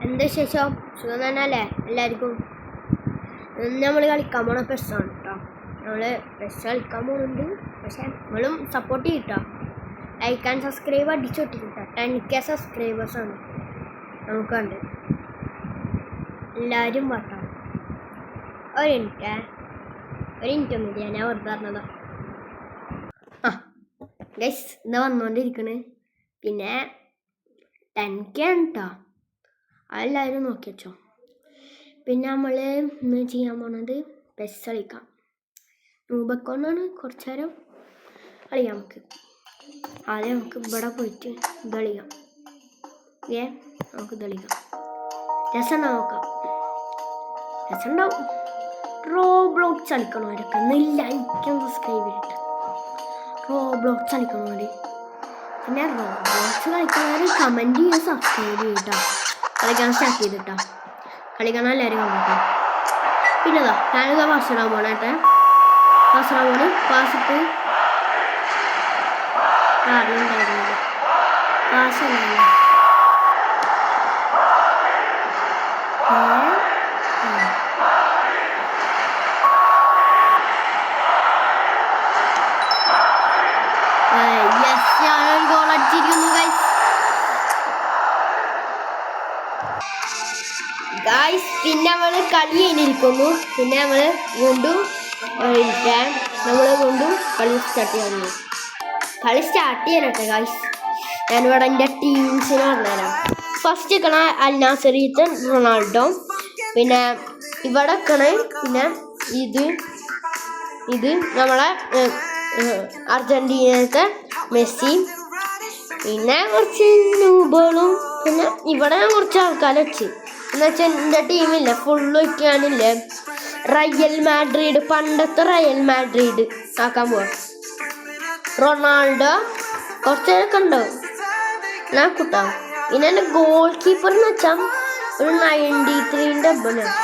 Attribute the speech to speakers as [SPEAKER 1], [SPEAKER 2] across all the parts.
[SPEAKER 1] എന്താ ശേഷം സുഖം തന്നെ അല്ലേ എല്ലാവർക്കും? നമ്മൾ കളിക്കാൻ പോണ പെസ്സാണ് കേട്ടോ. നമ്മൾ പെസ് കളിക്കാൻ പോകുന്നുണ്ട്. പക്ഷെ നമ്മളും സപ്പോർട്ട് ചെയ്യും കേട്ടോ. ലൈക്ക് ആൻഡ് സബ്സ്ക്രൈബ് അടിച്ചു വിട്ടിട്ടോ. 10K സബ്സ്ക്രൈബേഴ്സാണ് നമുക്ക് കണ്ട്. എല്ലാവരും പാട്ടോ. ഒരു മിനിറ്റ് ഒന്നുമില്ല, ഞാൻ വെറുതെ പറഞ്ഞതാ. ഗൈസ് എന്താ വന്നുകൊണ്ടിരിക്കണ്. പിന്നെ 10K ആണ് കേട്ടോ, അതെല്ലാവരും നോക്കി വെച്ചോ. പിന്നെ നമ്മൾ ഇന്ന് ചെയ്യാൻ പോണത് പെസ് കളിക്കാം. രൂപക്കൊണ്ടാണ് കുറച്ച് നേരം കളിക്കാം. ആദ്യം നമുക്ക് ഇവിടെ പോയിട്ട് കളിക്കാം. നമുക്ക് കളിക്കാം. രസം നോക്കാം, രസം ഉണ്ടാവും. റോബ്ലോക്സ് കളിക്കണവരൊക്കെ ലൈക്കും സബ്സ്ക്രൈബ് ചെയ്തിട്ട് റോബ്ലോക്സ് കളിക്കണവര്. പിന്നെ റോബ്ലോക്സ് കളിക്കുന്നവർ കമൻറ്റ് ചെയ്യുക, സബ്സ്ക്രൈബ് ചെയ്തിട്ടോ. കളിക്കാൻ സ്റ്റാർട്ട് ചെയ്തിട്ടോ. കളിക്കണം എല്ലാവരും കണ്ടിട്ടോ. പിന്നെ ഞാനിതാ പാസ് ഇടാൻ പോണേട്ടെ. പാസ് ഇടാൻ പോണ്. പാസിട്ട് കാറിലുണ്ടായിരുന്നില്ല. പാസ് അല്ല ഞാനൊരു ഗോൾ അടിച്ചിരിക്കുന്നു ഗൈസ്. പിന്നെ നമ്മള് കളി കഴിഞ്ഞിരിക്കുന്നു. പിന്നെ നമ്മള് വീണ്ടും കളി സ്റ്റാർട്ട് ചെയ്യാൻ കളി സ്റ്റാർട്ട് ചെയ്യാനട്ടെ ഗൈസ്. ഞാനിവിടെ എൻ്റെ ടീംസിനെ പറഞ്ഞുതരാം. ഫസ്റ്റ് നിൽക്കണ അൽ നാസറിത്തെ റൊണാൾഡോ. പിന്നെ ഇവിടെ നിൽക്കണ പിന്നെ ഇത് നമ്മളെ അർജന്റീനത്തെ മെസ്സി. പിന്നെ കുറച്ച് ന്യൂബോളും. പിന്നെ ഇവിടെ ഞാൻ കുറച്ച് ആൾക്കാരെ വെച്ച് എന്നുവെച്ചാൽ എൻ്റെ ടീമില്ല ഫുള്ള് വയ്ക്കാനില്ലേ. റയൽ മാഡ്രിഡ്, പണ്ടത്തെ റയൽ മാഡ്രിഡ് ആക്കാൻ പോവാ. റൊണാൾഡോ കുറച്ചേരൊക്കെ ഉണ്ടാവും, ഞാൻ കൂട്ടാവും. പിന്നെ എൻ്റെ ഗോൾ കീപ്പർ എന്ന് വെച്ചാൽ ഒരു 93-ൻ്റെ അബ്ബനാണ്.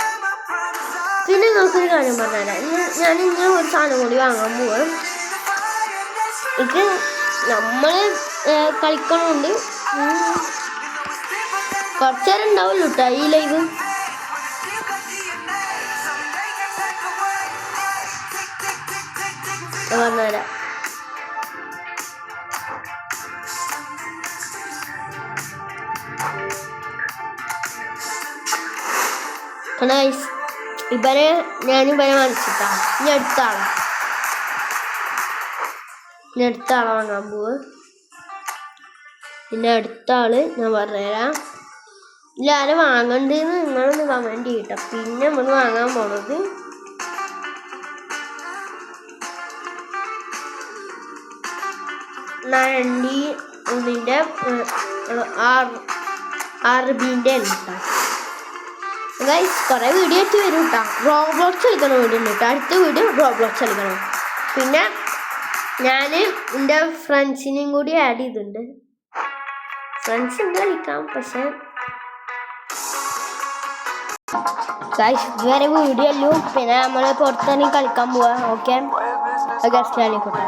[SPEAKER 1] പിന്നെ നമുക്കൊരു കാര്യം പറഞ്ഞുതരാം. ഞാൻ ഇങ്ങനെ ഒരു സാധനം കൂടി വാങ്ങാൻ പോവാം. ഇത് നമ്മൾ കളിക്കണോണ്ട് കുറച്ചേരം ഉണ്ടാവുള്ളൂ കേട്ടോ ഈ ലൈവ്. പറഞ്ഞുതരാം. ഞാനിവരെ മനസ്സിട്ടാ. ഇനി അടുത്ത ആളെ വാങ്ങാൻ പോവ്. പിന്നെ അടുത്ത ആള് ഞാൻ പറഞ്ഞുതരാം. എല്ലാവരും വാങ്ങണ്ടെന്ന് നിങ്ങളൊന്ന് കമൻറ്റ് ചെയ്യട്ടോ. പിന്നെ നമ്മൾ വാങ്ങാൻ പോണത് ഇതിൻ്റെ RBൻ്റെ കേട്ടോ ഗൈസ്. കുറേ വീഡിയോ ആയിട്ട് വരും കേട്ടോ. റോബ്ലോക്സ് കളിക്കണ വീഡിയോ ഉണ്ട് കേട്ടോ. അടുത്ത വീഡിയോ റോബ്ലോക്സ് കളിക്കണം. പിന്നെ ഞാൻ എൻ്റെ ഫ്രണ്ട്സിനെയും കൂടി ആഡ് ചെയ്തിട്ടുണ്ട്. ഫ്രണ്ട്സ് ഉണ്ട് കളിക്കാം. പക്ഷെ ഗൈസ് ഇതുവരെ വീഡിയോ അല്ലു. പിന്നെ നമ്മൾ പുറത്തിറങ്ങി കളിക്കാൻ പോവാ. ഓക്കെ ഗസ്റ്റ് ആയിക്കോട്ടെ.